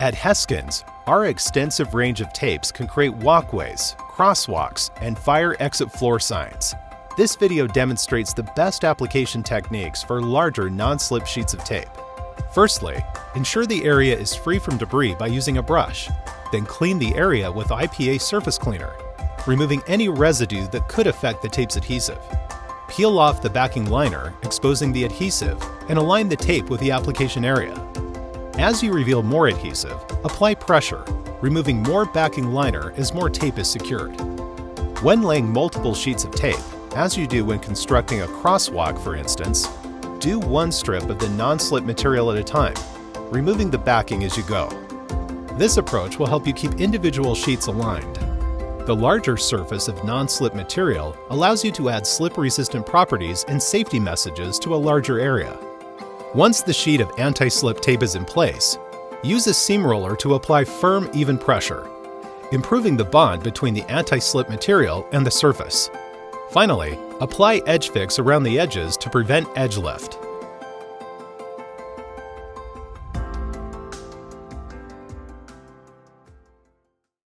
At Heskins, our extensive range of tapes can create walkways, crosswalks, and fire exit floor signs. This video demonstrates the best application techniques for larger non-slip sheets of tape. Firstly, ensure the area is free from debris by using a brush. Then clean the area with IPA surface cleaner, removing any residue that could affect the tape's adhesive. Peel off the backing liner, exposing the adhesive, and align the tape with the application area. As you reveal more adhesive, apply pressure, removing more backing liner as more tape is secured. When laying multiple sheets of tape, as you do when constructing a crosswalk for instance, do one strip of the non-slip material at a time, removing the backing as you go. This approach will help you keep individual sheets aligned. The larger surface of non-slip material allows you to add slip-resistant properties and safety messages to a larger area. Once the sheet of anti-slip tape is in place, use a seam roller to apply firm, even pressure, improving the bond between the anti-slip material and the surface. Finally, apply edge fix around the edges to prevent edge lift.